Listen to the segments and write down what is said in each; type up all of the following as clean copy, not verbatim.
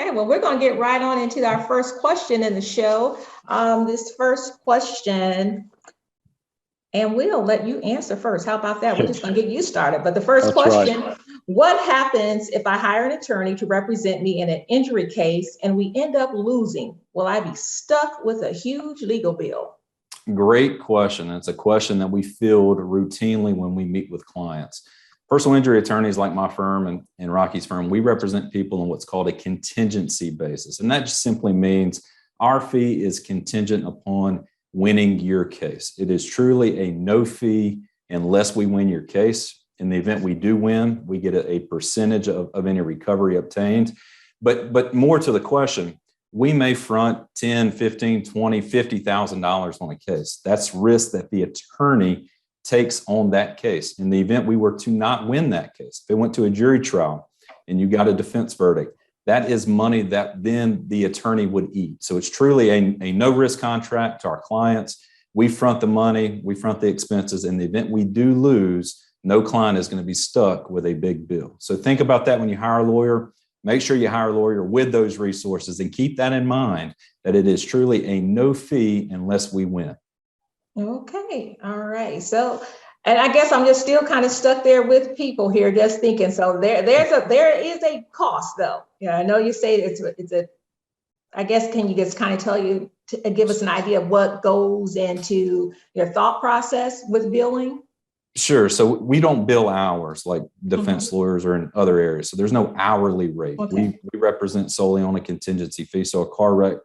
Okay, well, we're going to get right on into our first question in the show. This first question, and we'll let you answer first. How about that? We're just going to get you started. But the first question, right. What happens if I hire an attorney to represent me in an injury case and we end up losing? Will I be stuck with a huge legal bill? Great question. It's a question that we field routinely when we meet with clients. Personal injury attorneys like my firm and Rocky's firm, we represent people on what's called a contingency basis. And that just simply means our fee is contingent upon winning your case. It is truly a no fee unless we win your case. In the event we do win, we get a percentage of any recovery obtained. But more to the question, we may front $10, $15, $20, $50,000 on a case. That's risk that the attorney takes on that case. In the event we were to not win that case, if it went to a jury trial and you got a defense verdict, that is money that then the attorney would eat. So it's truly a no risk contract to our clients. We front the money, we front the expenses. In the event we do lose, no client is going to be stuck with a big bill. So think about that when you hire a lawyer. Make sure you hire a lawyer with those resources and keep that in mind, that it is truly a no fee unless we win. Okay. All right. So, and I guess I'm just still kind of stuck there with people here, just thinking. So there is a cost though. Yeah. I know you say it's a, I guess, can you just kind of give us an idea of what goes into your thought process with billing? Sure. So we don't bill hours like defense lawyers or in other areas. So there's no hourly rate. Okay. We represent solely on a contingency fee. So a car wreck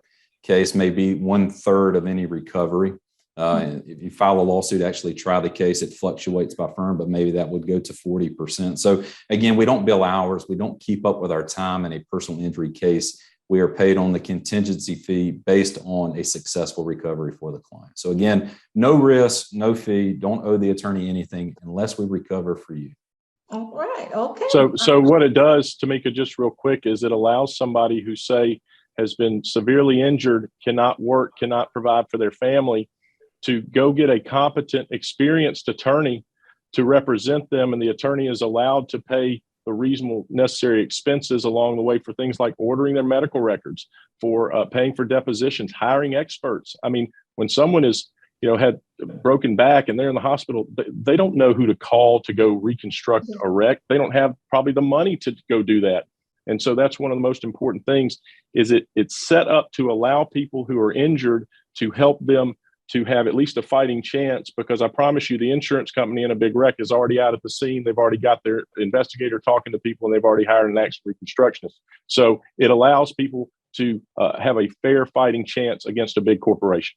case may be 1/3 of any recovery. If you file a lawsuit, actually try the case, it fluctuates by firm, but maybe that would go to 40%. So again, we don't bill hours. We don't keep up with our time in a personal injury case. We are paid on the contingency fee based on a successful recovery for the client. So again, no risk, no fee, don't owe the attorney anything unless we recover for you. All right, okay. So what it does, Tamika, just real quick, is it allows somebody who, say, has been severely injured, cannot work, cannot provide for their family, to go get a competent, experienced attorney to represent them, and the attorney is allowed to pay the reasonable necessary expenses along the way for things like ordering their medical records, for paying for depositions, hiring experts. I mean, when someone is, had broken back and they're in the hospital, they don't know who to call to go reconstruct a wreck. They don't have probably the money to go do that. And so that's one of the most important things, is it's set up to allow people who are injured to help them to have at least a fighting chance, because I promise you, the insurance company in a big wreck is already out at the scene. They've already got their investigator talking to people, and they've already hired an expert reconstructionist. So it allows people to have a fair fighting chance against a big corporation.